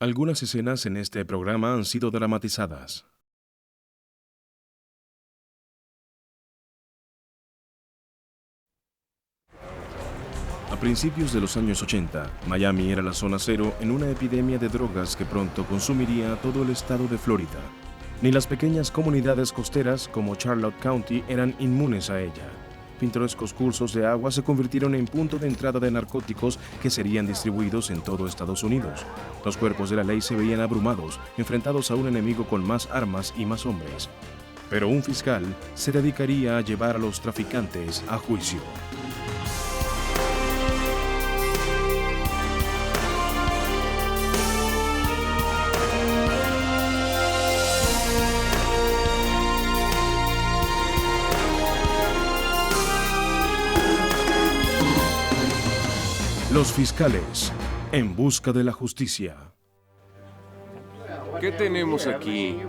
Algunas escenas en este programa han sido dramatizadas. A principios de los años 80, Miami era la zona cero en una epidemia de drogas que pronto consumiría todo el estado de Florida. Ni las pequeñas comunidades costeras como Charlotte County eran inmunes a ella. Pintorescos cursos de agua se convirtieron en punto de entrada de narcóticos que serían distribuidos en todo Estados Unidos. Los cuerpos de la ley se veían abrumados, enfrentados a un enemigo con más armas y más hombres. Pero un fiscal se dedicaría a llevar a los traficantes a juicio. Los fiscales, en busca de la justicia. ¿Qué tenemos aquí?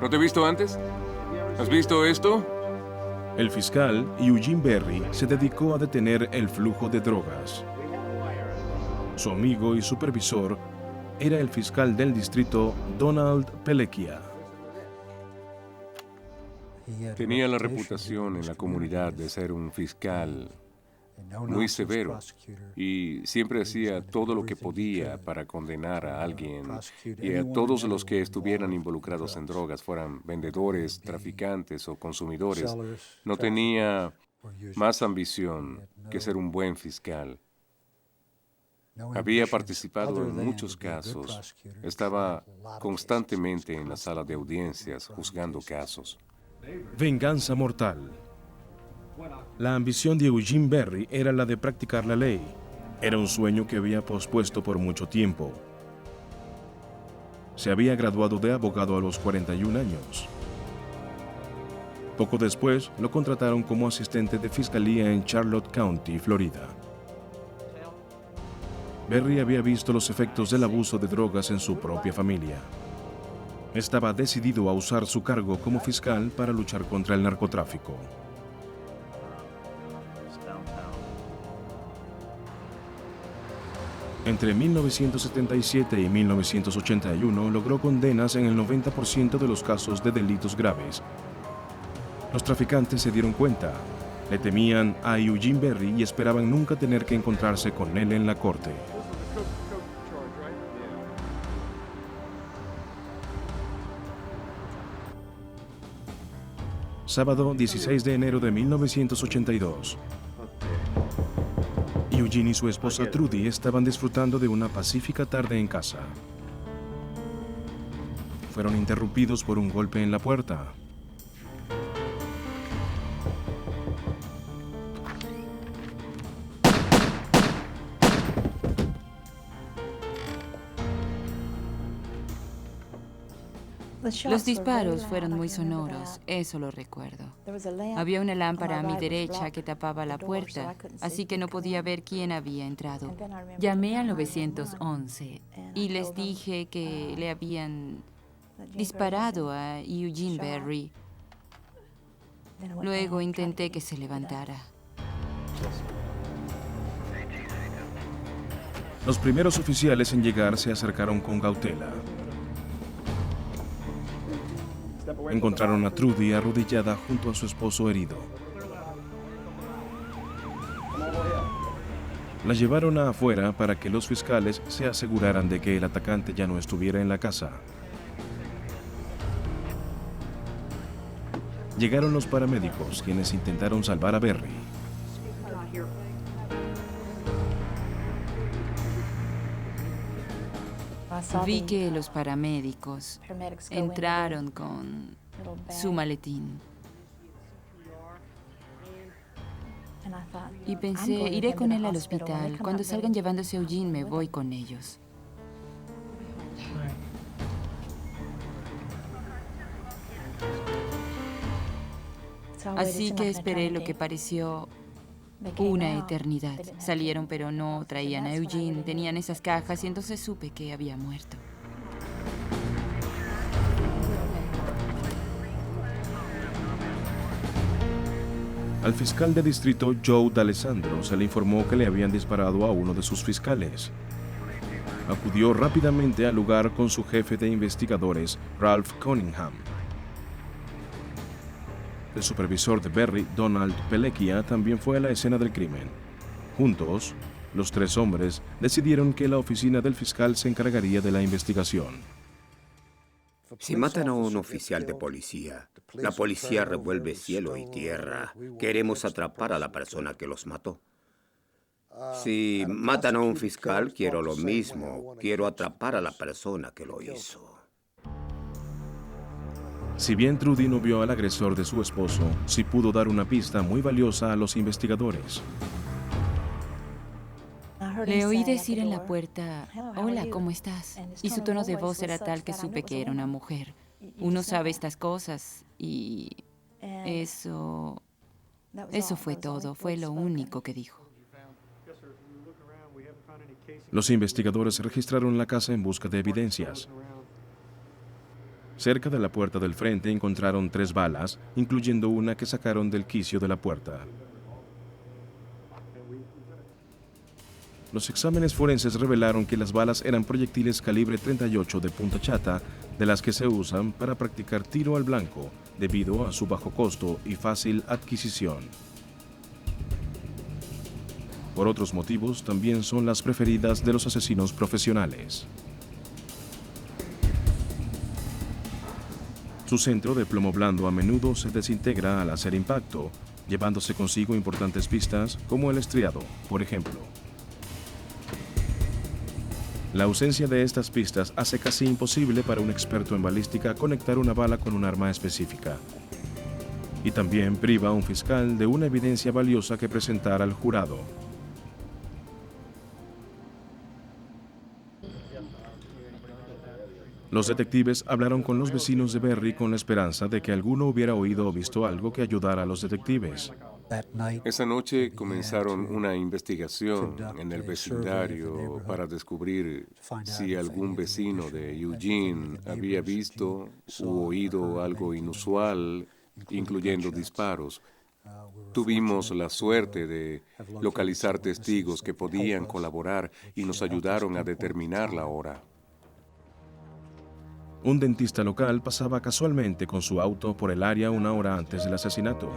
¿No te he visto antes? ¿Has visto esto? El fiscal Eugene Berry se dedicó a detener el flujo de drogas. Su amigo y supervisor era el fiscal del distrito Donald Pelequia. Tenía la reputación en la comunidad de ser un fiscal muy severo y siempre hacía todo lo que podía para condenar a alguien y a todos los que estuvieran involucrados en drogas, fueran vendedores, traficantes o consumidores. No tenía más ambición que ser un buen fiscal. Había participado en muchos casos. Estaba constantemente en la sala de audiencias juzgando casos. Venganza mortal. La ambición de Eugene Berry era la de practicar la ley. Era un sueño que había pospuesto por mucho tiempo. Se había graduado de abogado a los 41 años. Poco después, lo contrataron como asistente de fiscalía en Charlotte County, Florida. Berry había visto los efectos del abuso de drogas en su propia familia. Estaba decidido a usar su cargo como fiscal para luchar contra el narcotráfico. Entre 1977 y 1981 logró condenas en el 90% de los casos de delitos graves. Los traficantes se dieron cuenta, le temían a Eugene Berry y esperaban nunca tener que encontrarse con él en la corte. Sábado 16 de enero de 1982. Eugene y su esposa Trudy estaban disfrutando de una pacífica tarde en casa. Fueron interrumpidos por un golpe en la puerta. Los disparos fueron muy sonoros, eso lo recuerdo. Había una lámpara a mi derecha que tapaba la puerta, así que no podía ver quién había entrado. Llamé al 911 y les dije que le habían disparado a Eugene Berry. Luego intenté que se levantara. Los primeros oficiales en llegar se acercaron con cautela. Encontraron a Trudy arrodillada junto a su esposo herido. La llevaron afuera para que los fiscales se aseguraran de que el atacante ya no estuviera en la casa. Llegaron los paramédicos, quienes intentaron salvar a Berry. Vi que los paramédicos entraron con su maletín. Y pensé, iré con él al hospital. Cuando salgan llevándose a Eugene, me voy con ellos. Así que esperé lo que pareció una eternidad. Salieron, pero no traían a Eugene. Tenían esas cajas y entonces supe que había muerto. Al fiscal de distrito Joe D'Alessandro se le informó que le habían disparado a uno de sus fiscales. acudió rápidamente al lugar con su jefe de investigadores, Ralph Cunningham. El supervisor de Berry, Donald Pelekia, también fue a la escena del crimen. Juntos, los tres hombres decidieron que la oficina del fiscal se encargaría de la investigación. Si matan a un oficial de policía, la policía revuelve cielo y tierra. Queremos atrapar a la persona que los mató. Si matan a un fiscal, quiero lo mismo. Quiero atrapar a la persona que lo hizo. Si bien Trudy no vio al agresor de su esposo, sí pudo dar una pista muy valiosa a los investigadores. Le oí decir en la puerta, hola, ¿cómo estás? Y su tono de voz era tal que supe que era una mujer. Uno sabe estas cosas y eso fue todo, fue lo único que dijo. Los investigadores registraron la casa en busca de evidencias. Cerca de la puerta del frente encontraron 3 balas, incluyendo una que sacaron del quicio de la puerta. Los exámenes forenses revelaron que las balas eran proyectiles calibre 38 de punta chata, de las que se usan para practicar tiro al blanco, debido a su bajo costo y fácil adquisición. Por otros motivos, también son las preferidas de los asesinos profesionales. Su centro de plomo blando a menudo se desintegra al hacer impacto, llevándose consigo importantes pistas como el estriado, por ejemplo. La ausencia de estas pistas hace casi imposible para un experto en balística conectar una bala con un arma específica. Y también priva a un fiscal de una evidencia valiosa que presentar al jurado. Los detectives hablaron con los vecinos de Berry con la esperanza de que alguno hubiera oído o visto algo que ayudara a los detectives. Esa noche comenzaron una investigación en el vecindario para descubrir si algún vecino de Eugene había visto u oído algo inusual, incluyendo disparos. Tuvimos la suerte de localizar testigos que podían colaborar y nos ayudaron a determinar la hora. Un dentista local pasaba casualmente con su auto por el área una hora antes del asesinato.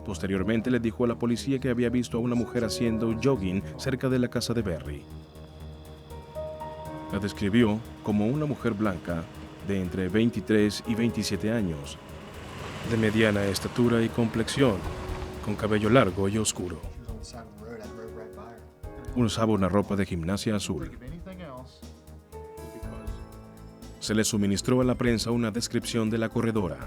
Posteriormente le dijo a la policía que había visto a una mujer haciendo jogging cerca de la casa de Berry. La describió como una mujer blanca de entre 23 y 27 años, de mediana estatura y complexión, con cabello largo y oscuro. Usaba una ropa de gimnasia azul. Se le suministró a la prensa una descripción de la corredora.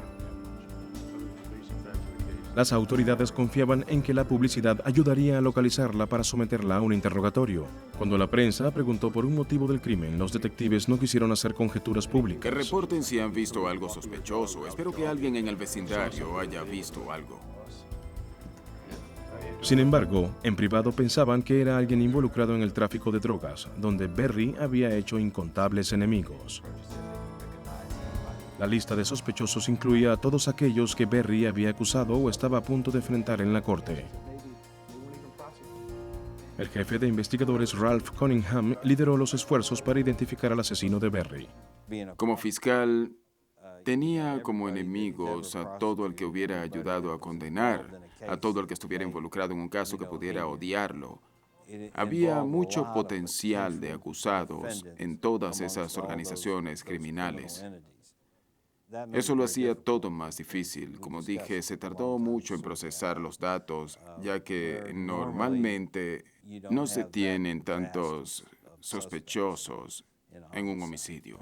Las autoridades confiaban en que la publicidad ayudaría a localizarla para someterla a un interrogatorio. Cuando la prensa preguntó por un motivo del crimen, los detectives no quisieron hacer conjeturas públicas. Que reporten si han visto algo sospechoso. Espero que alguien en el vecindario haya visto algo. Sin embargo, en privado pensaban que era alguien involucrado en el tráfico de drogas, donde Berry había hecho incontables enemigos. La lista de sospechosos incluía a todos aquellos que Berry había acusado o estaba a punto de enfrentar en la corte. El jefe de investigadores Ralph Cunningham lideró los esfuerzos para identificar al asesino de Berry. Como fiscal, tenía como enemigos a todo el que hubiera ayudado a condenar, a todo el que estuviera involucrado en un caso que pudiera odiarlo. Había mucho potencial de acusados en todas esas organizaciones criminales. Eso lo hacía todo más difícil. Como dije, se tardó mucho en procesar los datos, ya que normalmente no se tienen tantos sospechosos en un homicidio.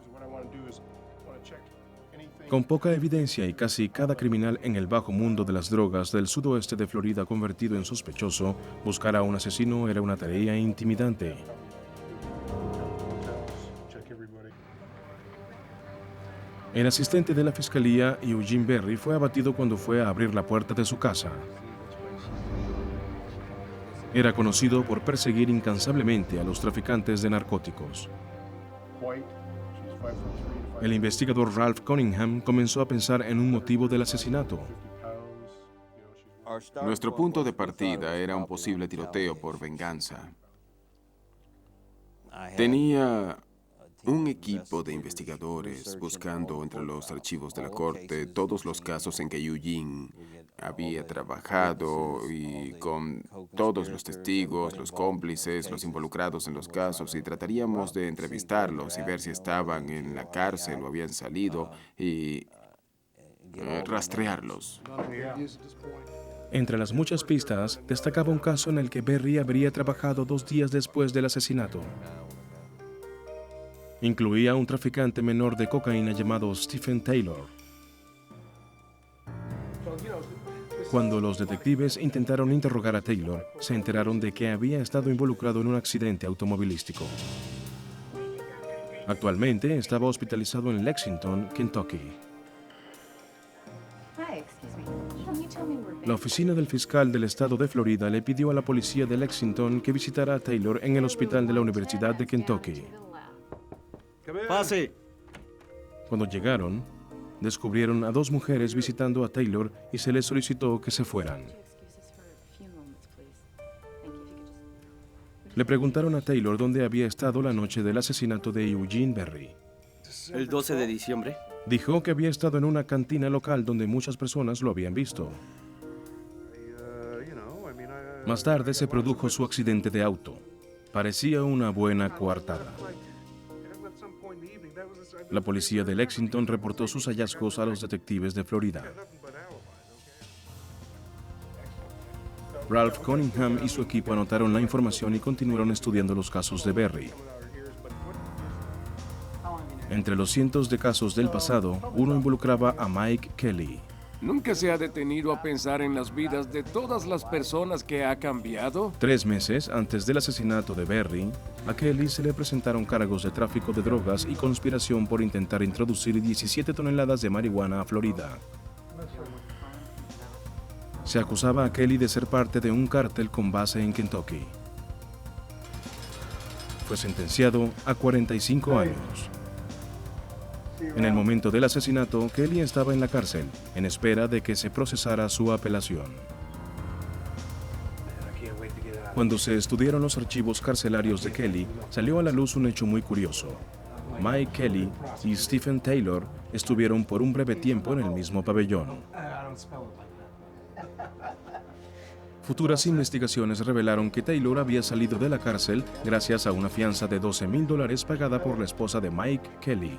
Con poca evidencia y casi cada criminal en el bajo mundo de las drogas del sudoeste de Florida convertido en sospechoso, buscar a un asesino era una tarea intimidante. El asistente de la fiscalía, Eugene Berry, fue abatido cuando fue a abrir la puerta de su casa. Era conocido por perseguir incansablemente a los traficantes de narcóticos. El investigador Ralph Cunningham comenzó a pensar en un motivo del asesinato. Nuestro punto de partida era un posible tiroteo por venganza. Tenía un equipo de investigadores buscando entre los archivos de la corte todos los casos en que Eugene había trabajado y con todos los testigos, los cómplices, los involucrados en los casos, y trataríamos de entrevistarlos y ver si estaban en la cárcel o habían salido y rastrearlos. Entre las muchas pistas, destacaba un caso en el que Berry habría trabajado 2 días después del asesinato. Incluía a un traficante menor de cocaína llamado Stephen Taylor. Cuando los detectives intentaron interrogar a Taylor, se enteraron de que había estado involucrado en un accidente automovilístico. Actualmente estaba hospitalizado en Lexington, Kentucky. La oficina del fiscal del estado de Florida le pidió a la policía de Lexington que visitara a Taylor en el hospital de la Universidad de Kentucky. ¡Pase! Cuando llegaron, descubrieron a 2 mujeres visitando a Taylor y se les solicitó que se fueran. Le preguntaron a Taylor dónde había estado la noche del asesinato de Eugene Berry. ¿El 12 de diciembre? Dijo que había estado en una cantina local donde muchas personas lo habían visto. Más tarde se produjo su accidente de auto. Parecía una buena coartada. La policía de Lexington reportó sus hallazgos a los detectives de Florida. Ralph Cunningham y su equipo anotaron la información y continuaron estudiando los casos de Berry. Entre los cientos de casos del pasado, uno involucraba a Mike Kelly. ¿Nunca se ha detenido a pensar en las vidas de todas las personas que ha cambiado? 3 meses antes del asesinato de Berry, a Kelly se le presentaron cargos de tráfico de drogas y conspiración por intentar introducir 17 toneladas de marihuana a Florida. Se acusaba a Kelly de ser parte de un cártel con base en Kentucky. Fue sentenciado a 45 años. En el momento del asesinato, Kelly estaba en la cárcel, en espera de que se procesara su apelación. Cuando se estudiaron los archivos carcelarios de Kelly, salió a la luz un hecho muy curioso. Mike Kelly y Stephen Taylor estuvieron por un breve tiempo en el mismo pabellón. Futuras investigaciones revelaron que Taylor había salido de la cárcel gracias a una fianza de $12,000 pagada por la esposa de Mike Kelly.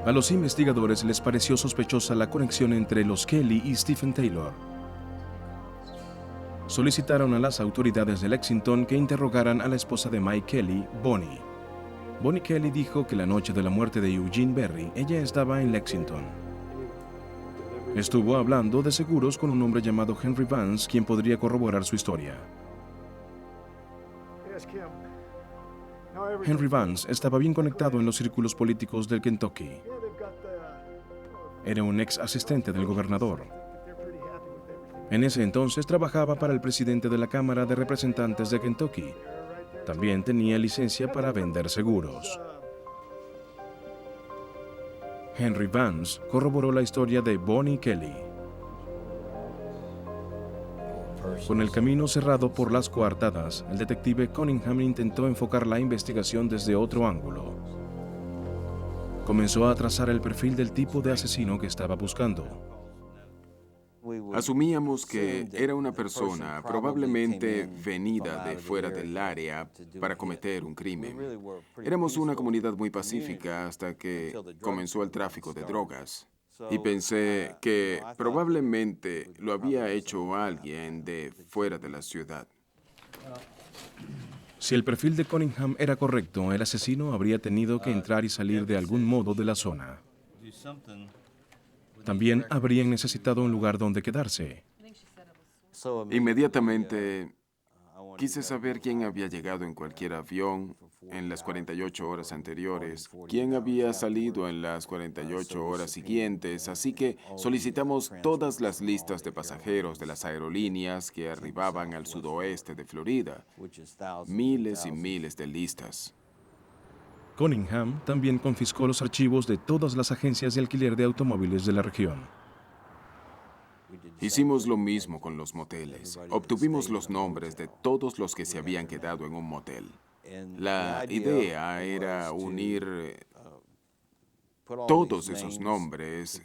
A los investigadores les pareció sospechosa la conexión entre los Kelly y Stephen Taylor. Solicitaron a las autoridades de Lexington que interrogaran a la esposa de Mike Kelly, Bonnie. Bonnie Kelly dijo que la noche de la muerte de Eugene Berry, ella estaba en Lexington. Estuvo hablando de seguros con un hombre llamado Henry Vance, quien podría corroborar su historia. Henry Vance estaba bien conectado en los círculos políticos del Kentucky. Era un ex asistente del gobernador. En ese entonces trabajaba para el presidente de la Cámara de Representantes de Kentucky. También tenía licencia para vender seguros. Henry Vance corroboró la historia de Bonnie Kelly. Con el camino cerrado por las coartadas, el detective Cunningham intentó enfocar la investigación desde otro ángulo. Comenzó a trazar el perfil del tipo de asesino que estaba buscando. Asumíamos que era una persona probablemente venida de fuera del área para cometer un crimen. Éramos una comunidad muy pacífica hasta que comenzó el tráfico de drogas. Y pensé que probablemente lo había hecho alguien de fuera de la ciudad. Si el perfil de Cunningham era correcto, el asesino habría tenido que entrar y salir de algún modo de la zona. También habrían necesitado un lugar donde quedarse. Inmediatamente quise saber quién había llegado en cualquier avión en las 48 horas anteriores, quién había salido en las 48 horas siguientes, así que solicitamos todas las listas de pasajeros de las aerolíneas que arribaban al sudoeste de Florida. Miles y miles de listas. Cunningham también confiscó los archivos de todas las agencias de alquiler de automóviles de la región. Hicimos lo mismo con los moteles. Obtuvimos los nombres de todos los que se habían quedado en un motel. La idea era unir todos esos nombres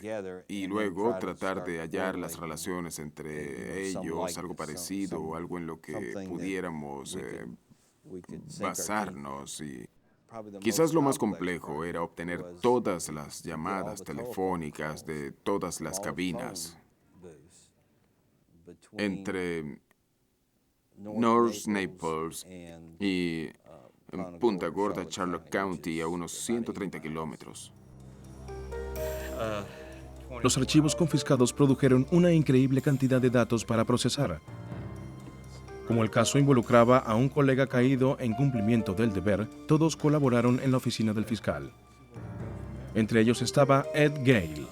y luego tratar de hallar las relaciones entre ellos, algo parecido o algo en lo que pudiéramos basarnos. Y quizás lo más complejo era obtener todas las llamadas telefónicas de todas las cabinas entre North Naples y Punta Gorda, Charlotte County, a unos 130 kilómetros. Los archivos confiscados produjeron una increíble cantidad de datos para procesar. Como el caso involucraba a un colega caído en cumplimiento del deber, todos colaboraron en la oficina del fiscal. Entre ellos estaba Ed Gale,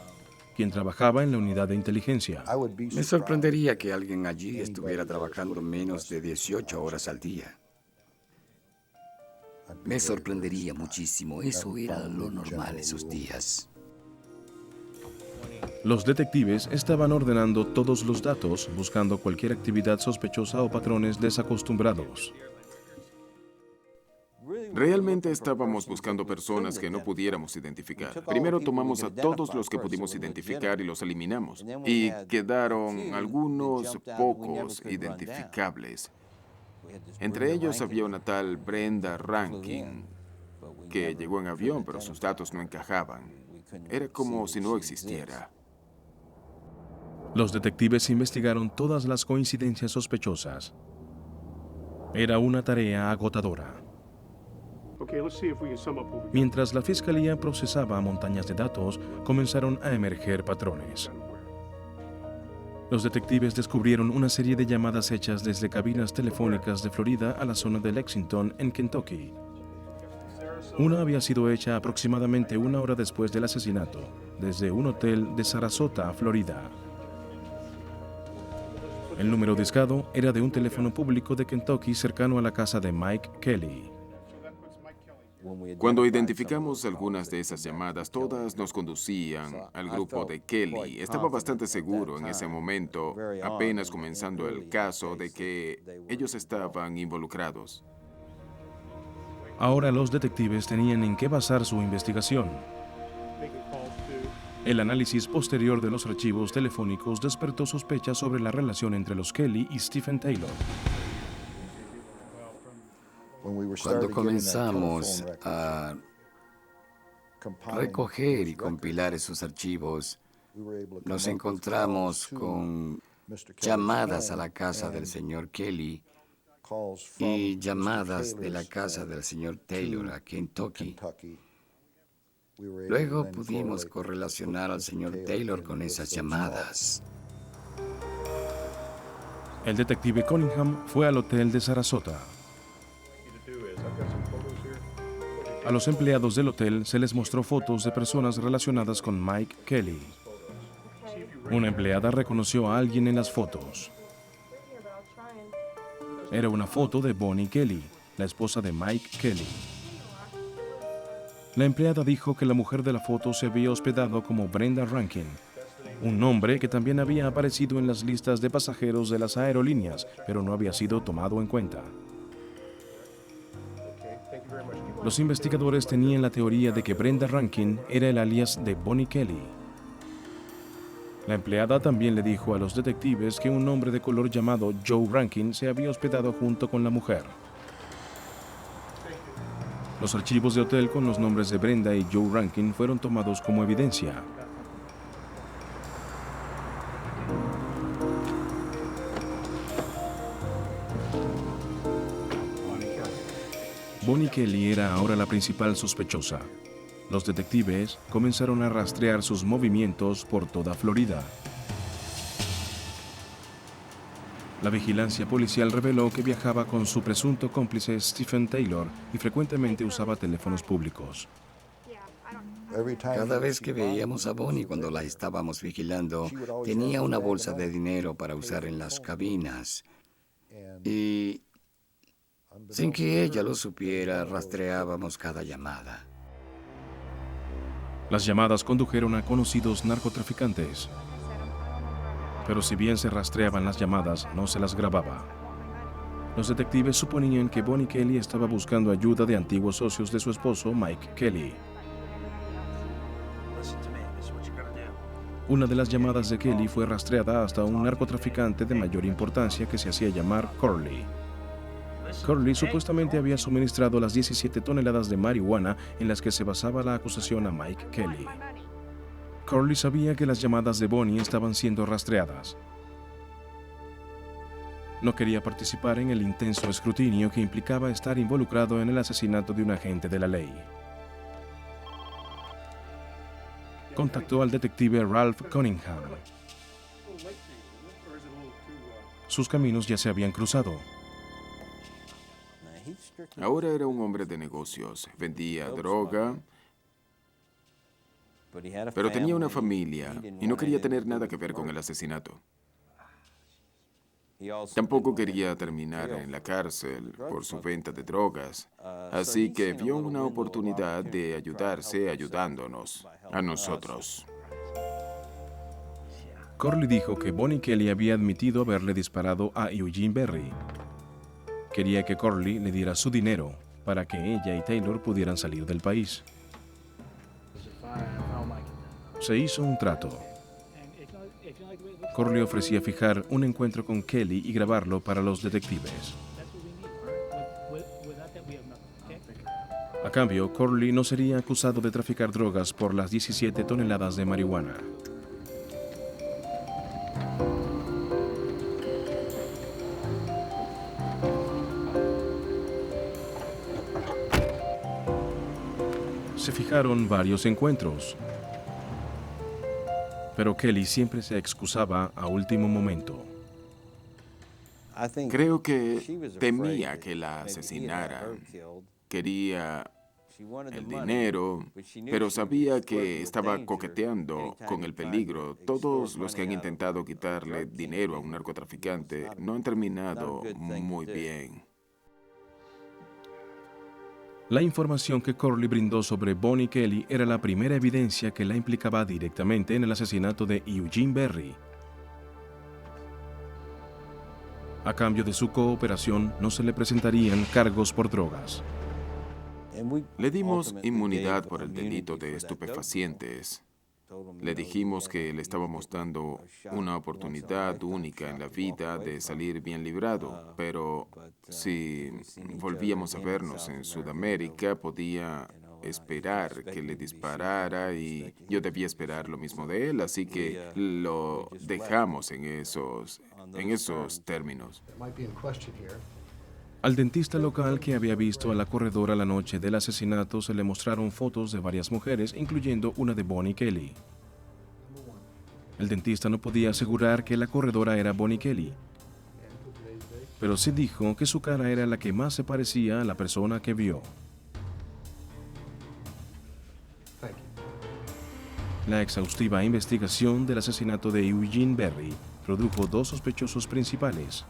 quien trabajaba en la unidad de inteligencia. Me sorprendería que alguien allí estuviera trabajando menos de 18 horas al día. Me sorprendería muchísimo. Eso era lo normal esos días. Los detectives estaban ordenando todos los datos, buscando cualquier actividad sospechosa o patrones desacostumbrados. Realmente estábamos buscando personas que no pudiéramos identificar. Primero tomamos a todos los que pudimos identificar y los eliminamos. Y quedaron algunos pocos identificables. Entre ellos había una tal Brenda Rankin, que llegó en avión, pero sus datos no encajaban. Era como si no existiera. Los detectives investigaron todas las coincidencias sospechosas. Era una tarea agotadora. Mientras la fiscalía procesaba montañas de datos, comenzaron a emerger patrones. Los detectives descubrieron una serie de llamadas hechas desde cabinas telefónicas de Florida a la zona de Lexington, en Kentucky. Una había sido hecha aproximadamente una hora después del asesinato, desde un hotel de Sarasota, Florida. El número discado era de un teléfono público de Kentucky cercano a la casa de Mike Kelly. Cuando identificamos algunas de esas llamadas, todas nos conducían al grupo de Kelly. Estaba bastante seguro en ese momento, apenas comenzando el caso, de que ellos estaban involucrados. Ahora los detectives tenían en qué basar su investigación. El análisis posterior de los archivos telefónicos despertó sospechas sobre la relación entre los Kelly y Stephen Taylor. Cuando comenzamos a recoger y compilar esos archivos, nos encontramos con llamadas a la casa del señor Kelly y llamadas de la casa del señor Taylor a Kentucky. Luego pudimos correlacionar al señor Taylor con esas llamadas. El detective Cunningham fue al hotel de Sarasota. A los empleados del hotel se les mostró fotos de personas relacionadas con Mike Kelly. Una empleada reconoció a alguien en las fotos. Era una foto de Bonnie Kelly, la esposa de Mike Kelly. La empleada dijo que la mujer de la foto se había hospedado como Brenda Rankin, un nombre que también había aparecido en las listas de pasajeros de las aerolíneas, pero no había sido tomado en cuenta. Los investigadores tenían la teoría de que Brenda Rankin era el alias de Bonnie Kelly. La empleada también le dijo a los detectives que un hombre de color llamado Joe Rankin se había hospedado junto con la mujer. Los archivos de hotel con los nombres de Brenda y Joe Rankin fueron tomados como evidencia. Bonnie Kelly era ahora la principal sospechosa. Los detectives comenzaron a rastrear sus movimientos por toda Florida. La vigilancia policial reveló que viajaba con su presunto cómplice Stephen Taylor y frecuentemente usaba teléfonos públicos. Cada vez que veíamos a Bonnie cuando la estábamos vigilando, tenía una bolsa de dinero para usar en las cabinas. Y sin que ella lo supiera, rastreábamos cada llamada. Las llamadas condujeron a conocidos narcotraficantes. Pero si bien se rastreaban las llamadas, no se las grababa. Los detectives suponían que Bonnie Kelly estaba buscando ayuda de antiguos socios de su esposo, Mike Kelly. Una de las llamadas de Kelly fue rastreada hasta un narcotraficante de mayor importancia que se hacía llamar Corley. Corley supuestamente había suministrado las 17 toneladas de marihuana en las que se basaba la acusación a Mike Kelly. Corley sabía que las llamadas de Bonnie estaban siendo rastreadas. No quería participar en el intenso escrutinio que implicaba estar involucrado en el asesinato de un agente de la ley. Contactó al detective Ralph Cunningham. Sus caminos ya se habían cruzado. Ahora era un hombre de negocios, vendía droga, pero tenía una familia y no quería tener nada que ver con el asesinato. Tampoco quería terminar en la cárcel por su venta de drogas, así que vio una oportunidad de ayudarse ayudándonos a nosotros. Corley dijo que Bonnie Kelly había admitido haberle disparado a Eugene Berry. Quería que Corley le diera su dinero para que ella y Taylor pudieran salir del país. Se hizo un trato. Corley ofrecía fijar un encuentro con Kelly y grabarlo para los detectives. A cambio, Corley no sería acusado de traficar drogas por las 17 toneladas de marihuana. Se fijaron varios encuentros, pero Kelly siempre se excusaba a último momento. Creo que temía que la asesinaran. Quería el dinero, pero sabía que estaba coqueteando con el peligro. Todos los que han intentado quitarle dinero a un narcotraficante no han terminado muy bien. La información que Corley brindó sobre Bonnie Kelly era la primera evidencia que la implicaba directamente en el asesinato de Eugene Berry. A cambio de su cooperación, no se le presentarían cargos por drogas. Le dimos inmunidad por el delito de estupefacientes. Le dijimos que le estábamos dando una oportunidad única en la vida de salir bien librado, pero si volvíamos a vernos en Sudamérica, podía esperar que le disparara y yo debía esperar lo mismo de él, así que lo dejamos en esos términos. Al dentista local que había visto a la corredora la noche del asesinato se le mostraron fotos de varias mujeres, incluyendo una de Bonnie Kelly. El dentista no podía asegurar que la corredora era Bonnie Kelly, pero sí dijo que su cara era la que más se parecía a la persona que vio. La exhaustiva investigación del asesinato de Eugene Berry produjo 2 sospechosos principales,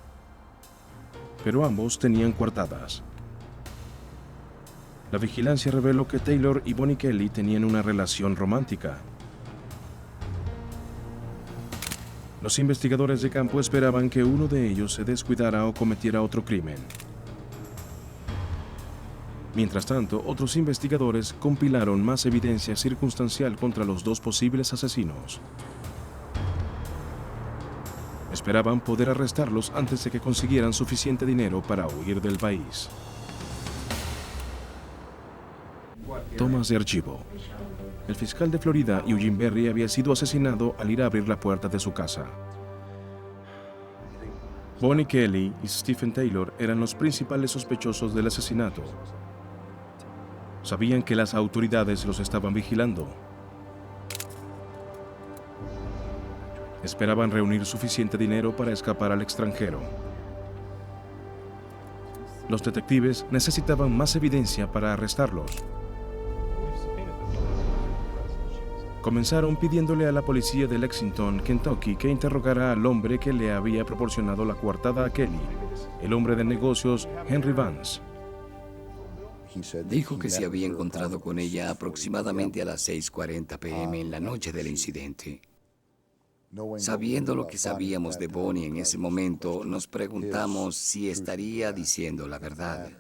pero ambos tenían coartadas. La vigilancia reveló que Taylor y Bonnie Kelly tenían una relación romántica. Los investigadores de campo esperaban que uno de ellos se descuidara o cometiera otro crimen. Mientras tanto, otros investigadores compilaron más evidencia circunstancial contra los 2 posibles asesinos. Esperaban poder arrestarlos antes de que consiguieran suficiente dinero para huir del país. Tomas de archivo. El fiscal de Florida, Eugene Berry, había sido asesinado al ir a abrir la puerta de su casa. Bonnie Kelly y Stephen Taylor eran los principales sospechosos del asesinato. Sabían que las autoridades los estaban vigilando. Esperaban reunir suficiente dinero para escapar al extranjero. Los detectives necesitaban más evidencia para arrestarlos. Comenzaron pidiéndole a la policía de Lexington, Kentucky, que interrogara al hombre que le había proporcionado la coartada a Kelly, el hombre de negocios Henry Vance. Dijo que se había encontrado con ella aproximadamente a las 6:40 p.m. en la noche del incidente. Sabiendo lo que sabíamos de Bonnie en ese momento, nos preguntamos si estaría diciendo la verdad.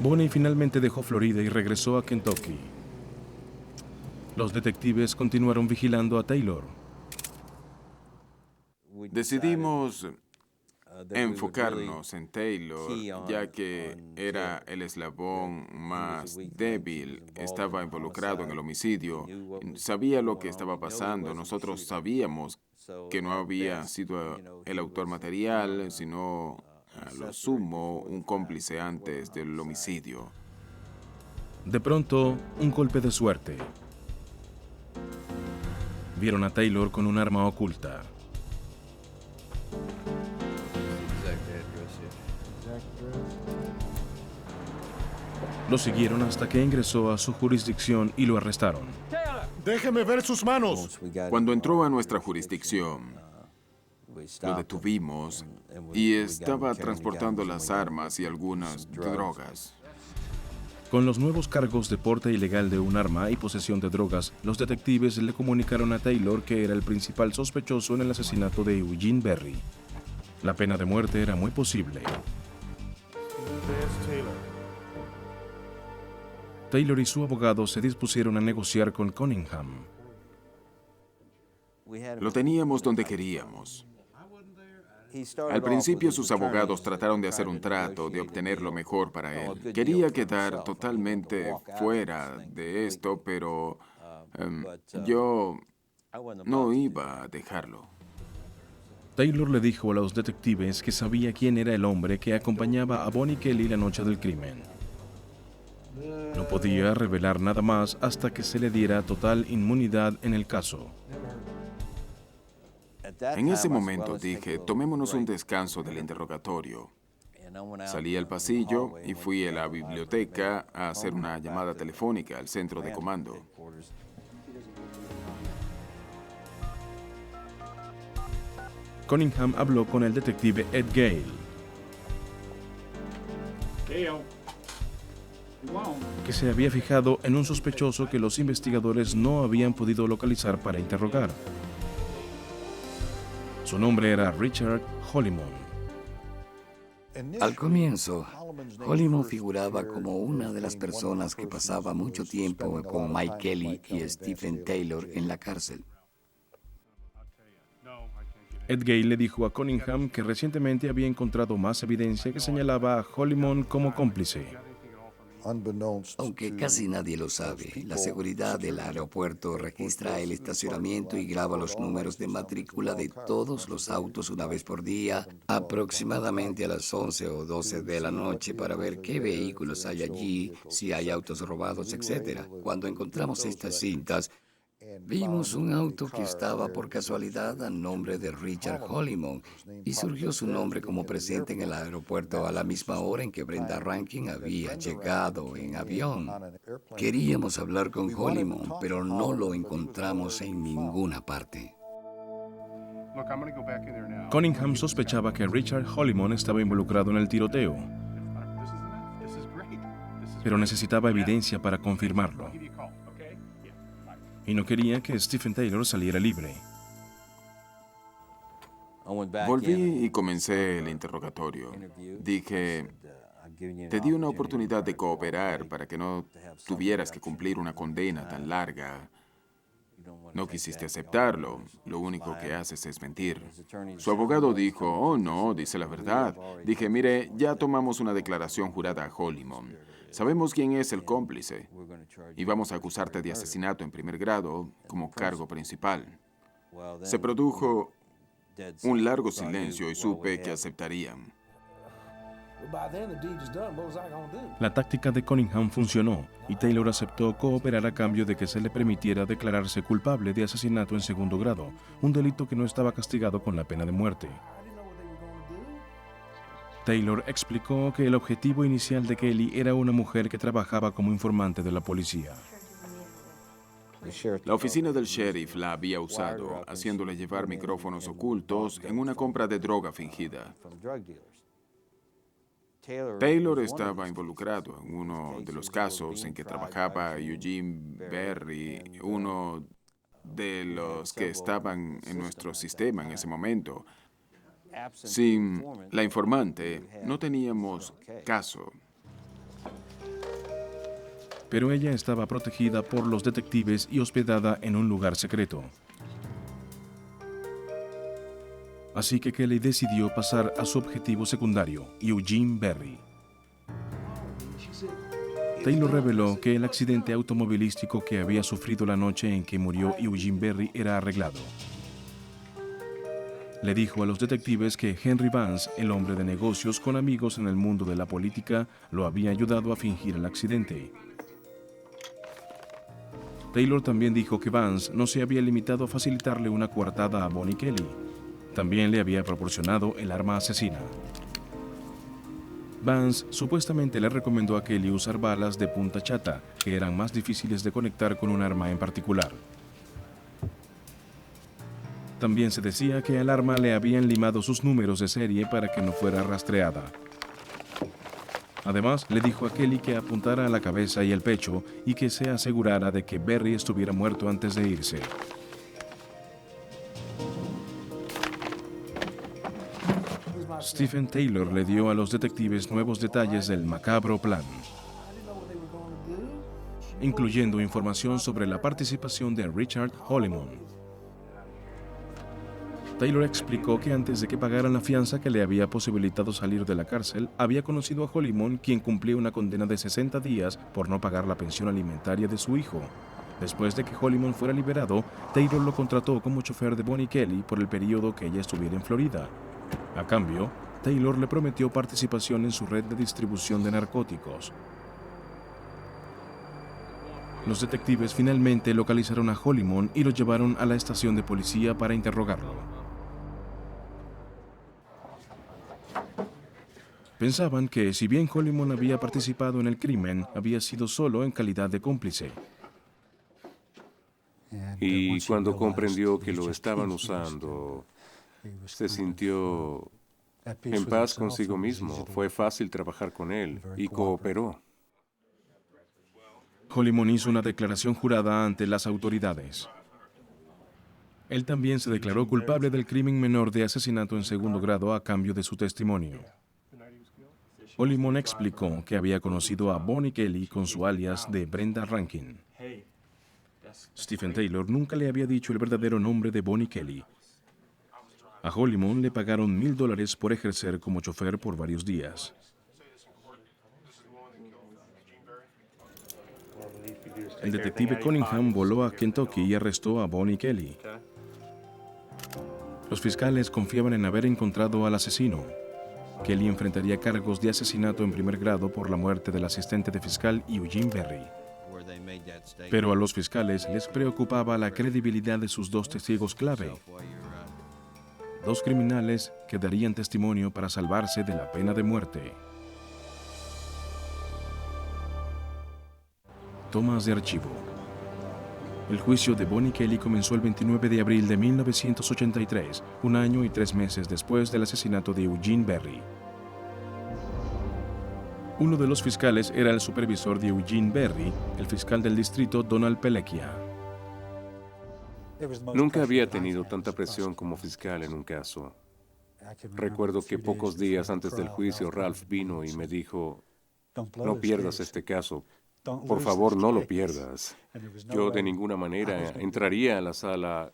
Bonnie finalmente dejó Florida y regresó a Kentucky. Los detectives continuaron vigilando a Taylor. Decidimos enfocarnos en Taylor, ya que era el eslabón más débil, estaba involucrado en el homicidio, sabía lo que estaba pasando. Nosotros sabíamos que no había sido el autor material, sino a lo sumo un cómplice antes del homicidio. De pronto, un golpe de suerte. Vieron a Taylor con un arma oculta. Lo siguieron hasta que ingresó a su jurisdicción y lo arrestaron. ¡Déjeme ver sus manos! Cuando entró a nuestra jurisdicción, lo detuvimos y estaba transportando las armas y algunas drogas. Con los nuevos cargos de porte ilegal de un arma y posesión de drogas, los detectives le comunicaron a Taylor que era el principal sospechoso en el asesinato de Eugene Berry. La pena de muerte era muy posible. Taylor y su abogado se dispusieron a negociar con Cunningham. Lo teníamos donde queríamos. Al principio sus abogados trataron de hacer un trato, de obtener lo mejor para él. Quería quedar totalmente fuera de esto, pero yo no iba a dejarlo. Taylor le dijo a los detectives que sabía quién era el hombre que acompañaba a Bonnie Kelly la noche del crimen. No podía revelar nada más hasta que se le diera total inmunidad en el caso. En ese momento dije, tomémonos un descanso del interrogatorio. Salí al pasillo y fui a la biblioteca a hacer una llamada telefónica al centro de comando. Cunningham habló con el detective Ed Gale. Que se había fijado en un sospechoso que los investigadores no habían podido localizar para interrogar. Su nombre era Richard Hollimon. Al comienzo, Hollimon figuraba como una de las personas que pasaba mucho tiempo con Mike Kelly y Stephen Taylor en la cárcel. Ed Gale le dijo a Cunningham que recientemente había encontrado más evidencia que señalaba a Hollimon como cómplice. Aunque casi nadie lo sabe, la seguridad del aeropuerto registra el estacionamiento y graba los números de matrícula de todos los autos una vez por día, aproximadamente a las 11 o 12 de la noche, para ver qué vehículos hay allí, si hay autos robados, etc. Cuando encontramos estas cintas, vimos un auto que estaba por casualidad a nombre de Richard Hollimon y surgió su nombre como presente en el aeropuerto a la misma hora en que Brenda Rankin había llegado en avión. Queríamos hablar con Hollimon, pero no lo encontramos en ninguna parte. Cunningham sospechaba que Richard Hollimon estaba involucrado en el tiroteo, pero necesitaba evidencia para confirmarlo. Y no quería que Stephen Taylor saliera libre. Volví y comencé el interrogatorio. Dije, te di una oportunidad de cooperar para que no tuvieras que cumplir una condena tan larga. No quisiste aceptarlo. Lo único que haces es mentir. Su abogado dijo, oh no, dice la verdad. Dije, mire, ya tomamos una declaración jurada a Hollimon. Sabemos quién es el cómplice y vamos a acusarte de asesinato en primer grado como cargo principal. Se produjo un largo silencio y supe que aceptarían. La táctica de Cunningham funcionó y Taylor aceptó cooperar a cambio de que se le permitiera declararse culpable de asesinato en segundo grado, un delito que no estaba castigado con la pena de muerte. Taylor explicó que el objetivo inicial de Kelly era una mujer que trabajaba como informante de la policía. La oficina del sheriff la había usado, haciéndole llevar micrófonos ocultos en una compra de droga fingida. Taylor estaba involucrado en uno de los casos en que trabajaba Eugene Berry, uno de los que estaban en nuestro sistema en ese momento. Sin la informante, no teníamos caso. Pero ella estaba protegida por los detectives y hospedada en un lugar secreto. Así que Kelly decidió pasar a su objetivo secundario, Eugene Berry. Taylor reveló que el accidente automovilístico que había sufrido la noche en que murió Eugene Berry era arreglado. Le dijo a los detectives que Henry Vance, el hombre de negocios con amigos en el mundo de la política, lo había ayudado a fingir el accidente. Taylor también dijo que Vance no se había limitado a facilitarle una coartada a Bonnie Kelly. También le había proporcionado el arma asesina. Vance supuestamente le recomendó a Kelly usar balas de punta chata, que eran más difíciles de conectar con un arma en particular. También se decía que al arma le habían limado sus números de serie para que no fuera rastreada. Además, le dijo a Kelly que apuntara a la cabeza y el pecho y que se asegurara de que Berry estuviera muerto antes de irse. Stephen Taylor le dio a los detectives nuevos detalles del macabro plan, incluyendo información sobre la participación de Richard Hollimon. Taylor explicó que antes de que pagaran la fianza que le había posibilitado salir de la cárcel, había conocido a Hollimon, quien cumplía una condena de 60 días por no pagar la pensión alimentaria de su hijo. Después de que Hollimon fuera liberado, Taylor lo contrató como chofer de Bonnie Kelly por el periodo que ella estuviera en Florida. A cambio, Taylor le prometió participación en su red de distribución de narcóticos. Los detectives finalmente localizaron a Hollimon y lo llevaron a la estación de policía para interrogarlo. Pensaban que, si bien Hollimon había participado en el crimen, había sido solo en calidad de cómplice. Y cuando comprendió que lo estaban usando, se sintió en paz consigo mismo. Fue fácil trabajar con él y cooperó. Hollimon hizo una declaración jurada ante las autoridades. Él también se declaró culpable del crimen menor de asesinato en segundo grado a cambio de su testimonio. Hollimon explicó que había conocido a Bonnie Kelly con su alias de Brenda Rankin. Stephen Taylor nunca le había dicho el verdadero nombre de Bonnie Kelly. A Hollimon le pagaron $1,000 por ejercer como chofer por varios días. El detective Cunningham voló a Kentucky y arrestó a Bonnie Kelly. Los fiscales confiaban en haber encontrado al asesino. Kelly enfrentaría cargos de asesinato en primer grado por la muerte del asistente de fiscal Eugene Berry. Pero a los fiscales les preocupaba la credibilidad de sus dos testigos clave. Dos criminales que darían testimonio para salvarse de la pena de muerte. Tomas de archivo. El juicio de Bonnie Kelly comenzó el 29 de abril de 1983, un año y 3 meses después del asesinato de Eugene Berry. Uno de los fiscales era el supervisor de Eugene Berry, el fiscal del distrito Donald Pelekia. Nunca había tenido tanta presión como fiscal en un caso. Recuerdo que pocos días antes del juicio, Ralph vino y me dijo, no pierdas este caso. Por favor, no lo pierdas. Yo de ninguna manera entraría a la sala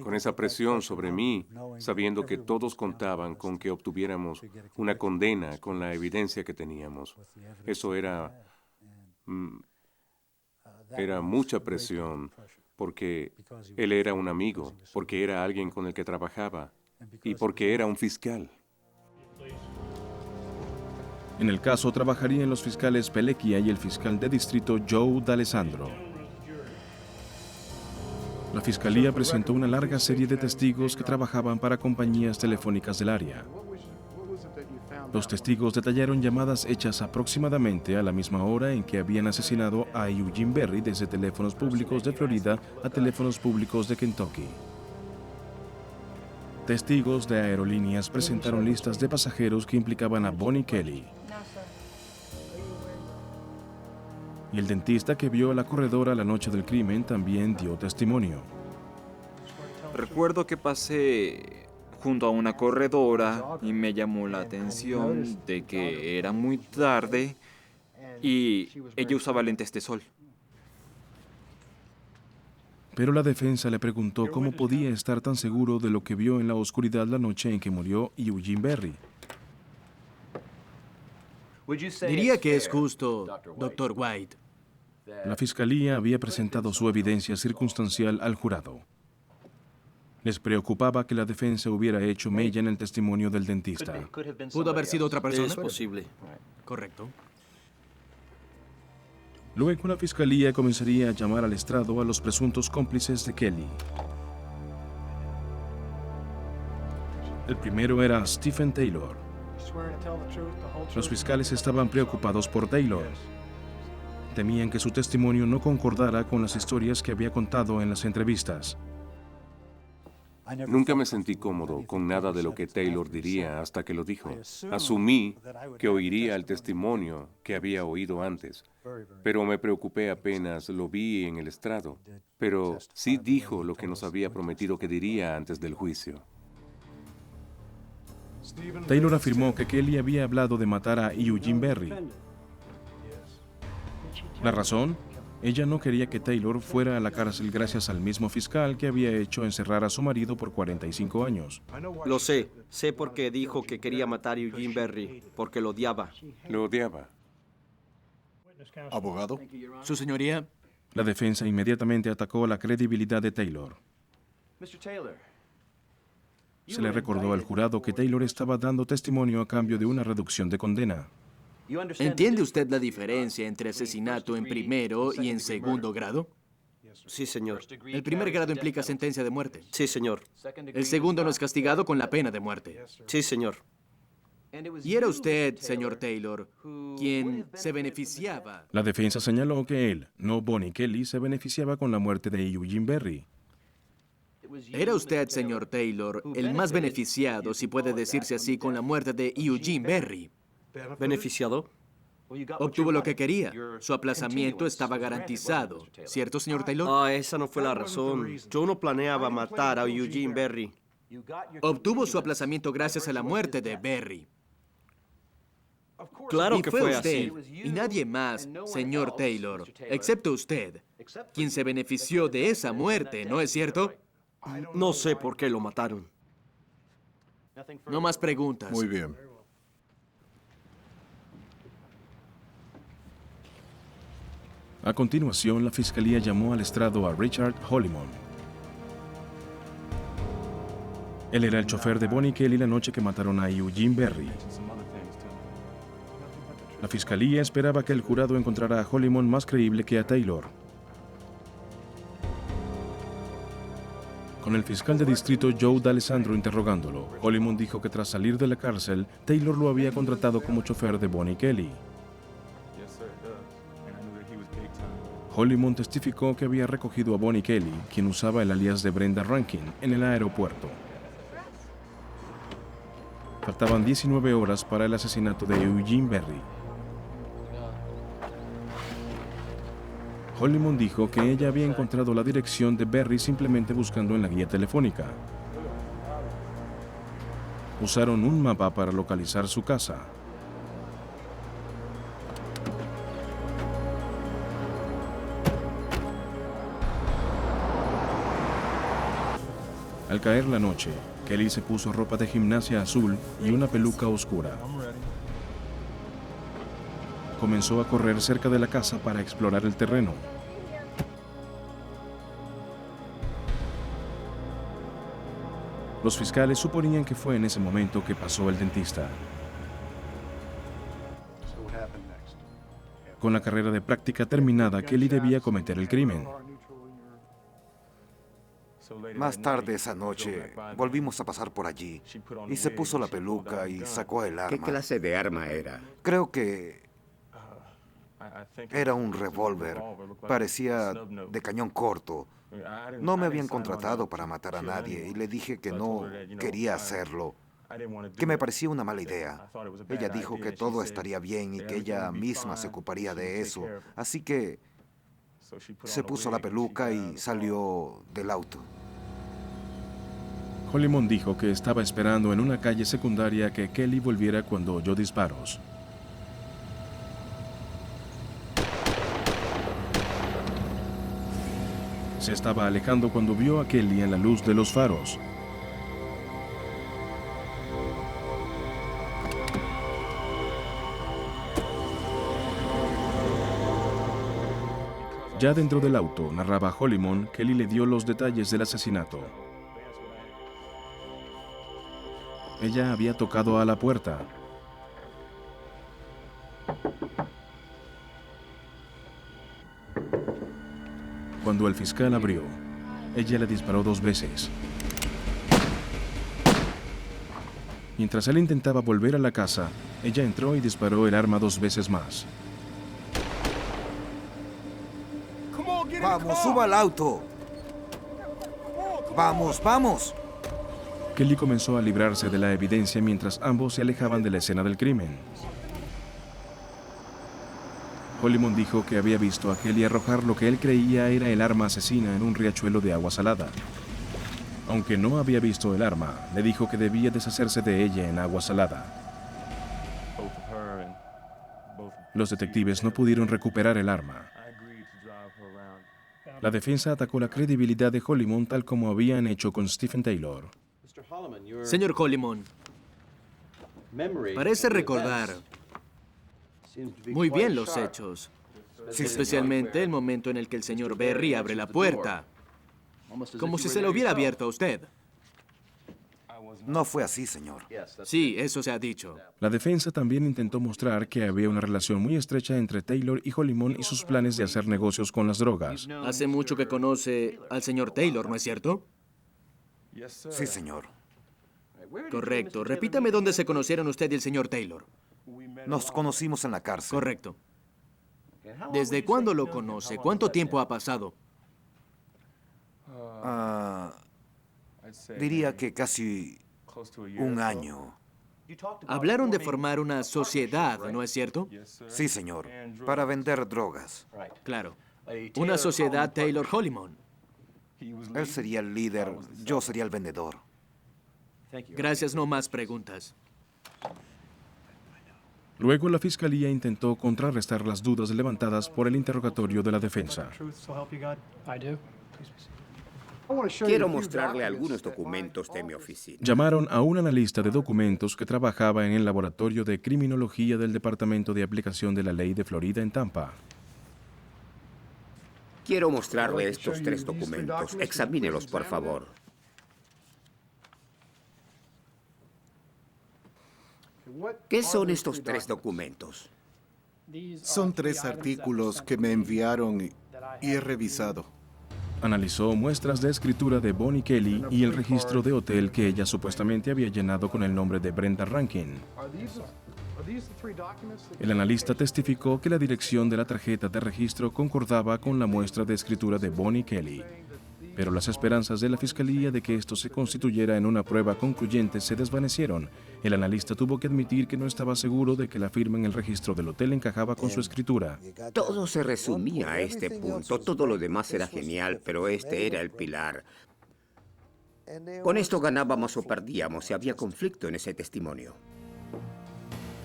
con esa presión sobre mí, sabiendo que todos contaban con que obtuviéramos una condena con la evidencia que teníamos. Eso era mucha presión, porque él era un amigo, porque era alguien con el que trabajaba y porque era un fiscal. En el caso trabajarían los fiscales Pelekia y el fiscal de distrito Joe D'Alessandro. La fiscalía presentó una larga serie de testigos que trabajaban para compañías telefónicas del área. Los testigos detallaron llamadas hechas aproximadamente a la misma hora en que habían asesinado a Eugene Berry desde teléfonos públicos de Florida a teléfonos públicos de Kentucky. Testigos de aerolíneas presentaron listas de pasajeros que implicaban a Bonnie Kelly. Y el dentista que vio a la corredora la noche del crimen también dio testimonio. Recuerdo que pasé junto a una corredora y me llamó la atención de que era muy tarde y ella usaba lentes de sol. Pero la defensa le preguntó cómo podía estar tan seguro de lo que vio en la oscuridad la noche en que murió Eugene Berry. Diría que es justo, Dr. White. La fiscalía había presentado su evidencia circunstancial al jurado. Les preocupaba que la defensa hubiera hecho mella en el testimonio del dentista. ¿Pudo haber sido otra persona? Es posible. Correcto. Luego la fiscalía comenzaría a llamar al estrado a los presuntos cómplices de Kelly. El primero era Stephen Taylor. Los fiscales estaban preocupados por Taylor. Temían que su testimonio no concordara con las historias que había contado en las entrevistas. Nunca me sentí cómodo con nada de lo que Taylor diría hasta que lo dijo. Asumí que oiría el testimonio que había oído antes, pero me preocupé apenas lo vi en el estrado. Pero sí dijo lo que nos había prometido que diría antes del juicio. Taylor afirmó que Kelly había hablado de matar a Eugene Berry. ¿La razón? Ella no quería que Taylor fuera a la cárcel gracias al mismo fiscal que había hecho encerrar a su marido por 45 años. Lo sé. Sé por qué dijo que quería matar a Eugene Berry, porque lo odiaba. Lo odiaba. Abogado. Su señoría. La defensa inmediatamente atacó la credibilidad de Taylor. Se le recordó al jurado que Taylor estaba dando testimonio a cambio de una reducción de condena. ¿Entiende usted la diferencia entre asesinato en primero y en segundo grado? Sí, señor. El primer grado implica sentencia de muerte. Sí, señor. El segundo no es castigado con la pena de muerte. Sí, señor. Y era usted, señor Taylor, quien se beneficiaba. La defensa señaló que él, no Bonnie Kelly, se beneficiaba con la muerte de Eugene Berry. Era usted, señor Taylor, el más beneficiado, si puede decirse así, con la muerte de Eugene Berry. ¿Beneficiado? Obtuvo lo que quería. Su aplazamiento estaba garantizado. ¿Cierto, señor Taylor? Ah, esa no fue la razón. Yo no planeaba matar a Eugene Berry. Obtuvo su aplazamiento gracias a la muerte de Berry. Claro Y que fue fue usted, así. y nadie más, señor Taylor, excepto usted, quien se benefició de esa muerte, ¿no es cierto? No sé por qué lo mataron. No más preguntas. Muy bien. A continuación, la fiscalía llamó al estrado a Richard Hollimon. Él era el chofer de Bonnie Kelly la noche que mataron a Eugene Berry. La fiscalía esperaba que el jurado encontrara a Hollimon más creíble que a Taylor. Con el fiscal de distrito Joe D'Alessandro interrogándolo, Hollimon dijo que tras salir de la cárcel, Taylor lo había contratado como chofer de Bonnie Kelly. Hollimon testificó que había recogido a Bonnie Kelly, quien usaba el alias de Brenda Rankin, en el aeropuerto. Faltaban 19 horas para el asesinato de Eugene Berry. Hollimon dijo que ella había encontrado la dirección de Berry simplemente buscando en la guía telefónica. Usaron un mapa para localizar su casa. Al caer la noche, Kelly se puso ropa de gimnasia azul y una peluca oscura. Comenzó a correr cerca de la casa para explorar el terreno. Los fiscales suponían que fue en ese momento que pasó el dentista. Con la carrera de práctica terminada, Kelly debía cometer el crimen. Más tarde esa noche, volvimos a pasar por allí y se puso la peluca y sacó el arma. ¿Qué clase de arma era? Creo que era un revólver. Parecía de cañón corto. No me habían contratado para matar a nadie y le dije que no quería hacerlo. que me parecía una mala idea. Ella dijo que todo estaría bien y que ella misma se ocuparía de eso. Así que se puso la peluca y salió del auto. Hollimon dijo que estaba esperando en una calle secundaria que Kelly volviera cuando oyó disparos. Se estaba alejando cuando vio a Kelly en la luz de los faros. Ya dentro del auto, narraba Hollimon, Kelly le dio los detalles del asesinato. Ella había tocado a la puerta. Cuando el fiscal abrió, ella le disparó 2 veces. Mientras él intentaba volver a la casa, ella entró y disparó el arma 2 veces más. ¡Vamos, suba al auto! ¡Vamos, vamos! Kelly comenzó a librarse de la evidencia mientras ambos se alejaban de la escena del crimen. Hollimon dijo que había visto a Kelly arrojar lo que él creía era el arma asesina en un riachuelo de agua salada. Aunque no había visto el arma, le dijo que debía deshacerse de ella en agua salada. Los detectives no pudieron recuperar el arma. La defensa atacó la credibilidad de Hollimon tal como habían hecho con Stephen Taylor. Señor Hollimon, parece recordar muy bien los hechos, especialmente el momento en el que el señor Berry abre la puerta, como si se la hubiera abierto a usted. No fue así, señor. Sí, eso se ha dicho. La defensa también intentó mostrar que había una relación muy estrecha entre Taylor y Hollimon y sus planes de hacer negocios con las drogas. Hace mucho que conoce al señor Taylor, ¿no es cierto? Sí, señor. Correcto. Repítame dónde se conocieron usted y el señor Taylor. Nos conocimos en la cárcel. Correcto. ¿Desde cuándo lo conoce? ¿Cuánto tiempo ha pasado? Diría que casi un año. Hablaron de formar una sociedad, ¿no es cierto? Sí, señor. Para vender drogas. Claro. Una sociedad Taylor Hollimon. Él sería el líder, yo sería el vendedor. Gracias, no más preguntas. Luego la fiscalía intentó contrarrestar las dudas levantadas por el interrogatorio de la defensa. Quiero mostrarle algunos documentos de mi oficina. Llamaron a un analista de documentos que trabajaba en el laboratorio de criminología del Departamento de Aplicación de la Ley de Florida en Tampa. Quiero mostrarle estos 3 documentos. Examínelos, por favor. ¿Qué son estos 3 documentos? Son 3 artículos que me enviaron y he revisado. Analizó muestras de escritura de Bonnie Kelly y el registro de hotel que ella supuestamente había llenado con el nombre de Brenda Rankin. El analista testificó que la dirección de la tarjeta de registro concordaba con la muestra de escritura de Bonnie Kelly. Pero las esperanzas de la fiscalía de que esto se constituyera en una prueba concluyente se desvanecieron. El analista tuvo que admitir que no estaba seguro de que la firma en el registro del hotel encajaba con su escritura. Todo se resumía a este punto. Todo lo demás era genial, pero este era el pilar. Con esto ganábamos o perdíamos y había conflicto en ese testimonio.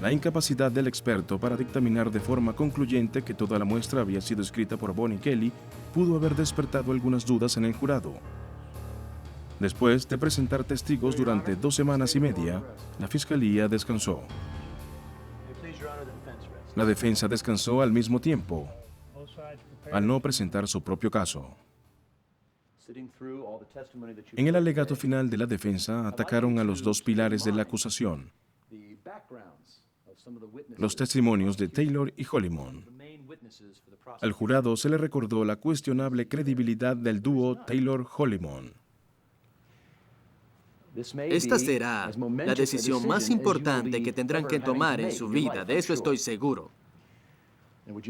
La incapacidad del experto para dictaminar de forma concluyente que toda la muestra había sido escrita por Bonnie Kelly pudo haber despertado algunas dudas en el jurado. Después de presentar testigos durante 2 semanas y media, la fiscalía descansó. La defensa descansó al mismo tiempo, al no presentar su propio caso. En el alegato final de la defensa atacaron a los 2 pilares de la acusación: los testimonios de Taylor y Hollimon. Al jurado se le recordó la cuestionable credibilidad del dúo Taylor-Hollimon. Esta será la decisión más importante que tendrán que tomar en su vida, de eso estoy seguro.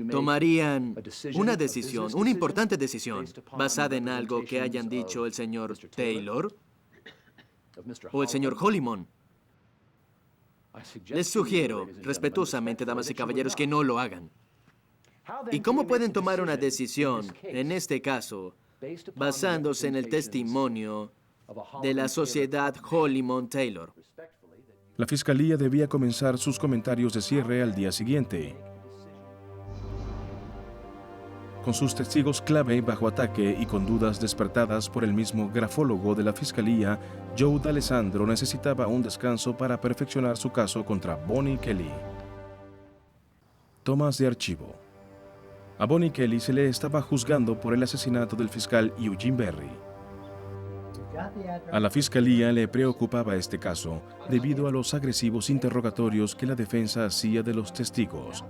Tomarían una decisión, una importante decisión, basada en algo que hayan dicho el señor Taylor o el señor Hollimon. Les sugiero, respetuosamente, damas y caballeros, que no lo hagan. ¿Y cómo pueden tomar una decisión, en este caso, basándose en el testimonio de la sociedad Hollimon Taylor? La fiscalía debía comenzar sus comentarios de cierre al día siguiente. Con sus testigos clave bajo ataque y con dudas despertadas por el mismo grafólogo de la fiscalía, Joe D'Alessandro necesitaba un descanso para perfeccionar su caso contra Bonnie Kelly. Tomas de archivo. A Bonnie Kelly se le estaba juzgando por el asesinato del fiscal Eugene Berry. A la fiscalía le preocupaba este caso debido a los agresivos interrogatorios que la defensa hacía de los testigos.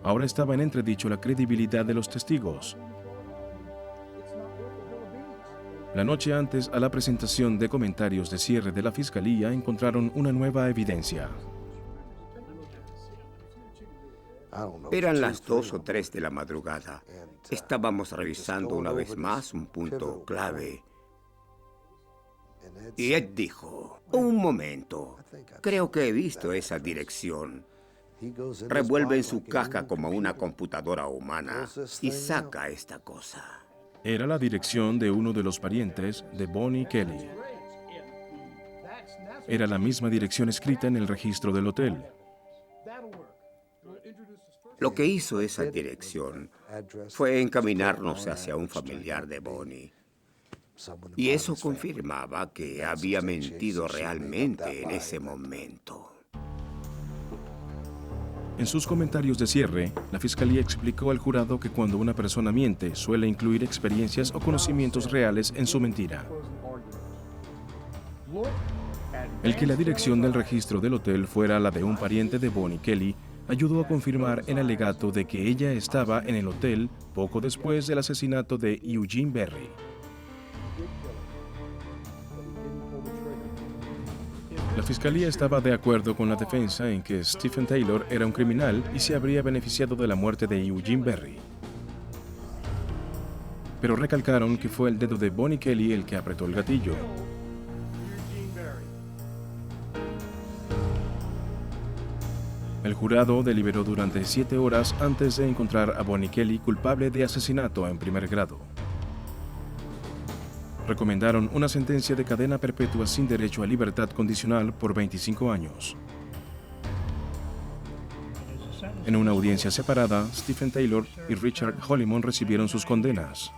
Ahora estaba en entredicho la credibilidad de los testigos. La noche antes a la presentación de comentarios de cierre de la fiscalía encontraron una nueva evidencia. Eran las 2 o 3 de la madrugada. Estábamos revisando una vez más un punto clave. Y Ed dijo, un momento, creo que he visto esa dirección. Revuelve en su caja como una computadora humana y saca esta cosa. Era la dirección de uno de los parientes de Bonnie Kelly. Era la misma dirección escrita en el registro del hotel. Lo que hizo esa dirección fue encaminarnos hacia un familiar de Bonnie. Y eso confirmaba que había mentido realmente en ese momento. En sus comentarios de cierre, la fiscalía explicó al jurado que cuando una persona miente, suele incluir experiencias o conocimientos reales en su mentira. El que la dirección del registro del hotel fuera la de un pariente de Bonnie Kelly ayudó a confirmar el alegato de que ella estaba en el hotel poco después del asesinato de Eugene Berry. La fiscalía estaba de acuerdo con la defensa en que Stephen Taylor era un criminal y se habría beneficiado de la muerte de Eugene Berry. Pero recalcaron que fue el dedo de Bonnie Kelly el que apretó el gatillo. El jurado deliberó durante 7 horas antes de encontrar a Bonnie Kelly culpable de asesinato en primer grado. Recomendaron una sentencia de cadena perpetua sin derecho a libertad condicional por 25 años. En una audiencia separada, Stephen Taylor y Richard Hollimon recibieron sus condenas.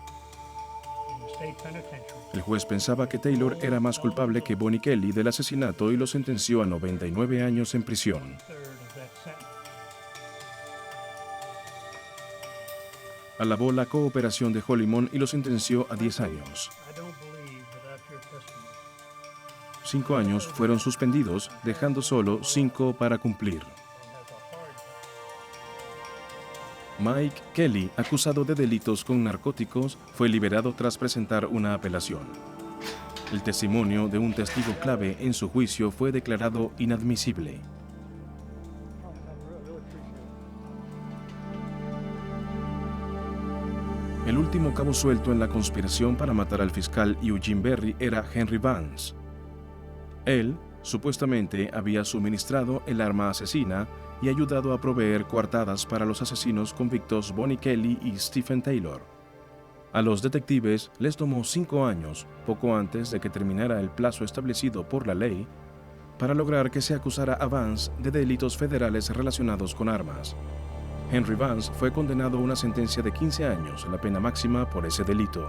El juez pensaba que Taylor era más culpable que Bonnie Kelly del asesinato y lo sentenció a 99 años en prisión. Alabó la cooperación de Hollimon y lo sentenció a 10 años. 5 años fueron suspendidos, dejando solo 5 para cumplir. Mike Kelly, acusado de delitos con narcóticos, fue liberado tras presentar una apelación. El testimonio de un testigo clave en su juicio fue declarado inadmisible. El último cabo suelto en la conspiración para matar al fiscal Eugene Berry era Henry Vance. Él, supuestamente, había suministrado el arma asesina y ayudado a proveer coartadas para los asesinos convictos Bonnie Kelly y Stephen Taylor. A los detectives les tomó 5 años, poco antes de que terminara el plazo establecido por la ley, para lograr que se acusara a Vance de delitos federales relacionados con armas. Henry Vance fue condenado a una sentencia de 15 años, la pena máxima por ese delito.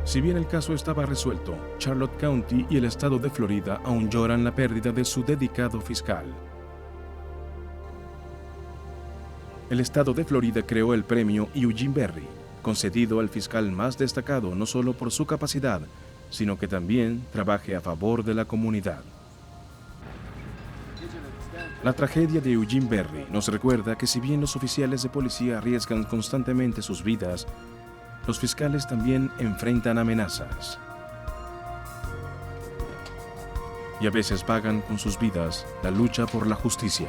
Si bien el caso estaba resuelto, Charlotte County y el estado de Florida aún lloran la pérdida de su dedicado fiscal. El estado de Florida creó el premio Eugene Berry, concedido al fiscal más destacado no solo por su capacidad, sino que también trabaje a favor de la comunidad. La tragedia de Eugene Berry nos recuerda que si bien los oficiales de policía arriesgan constantemente sus vidas, los fiscales también enfrentan amenazas. Y a veces pagan con sus vidas la lucha por la justicia.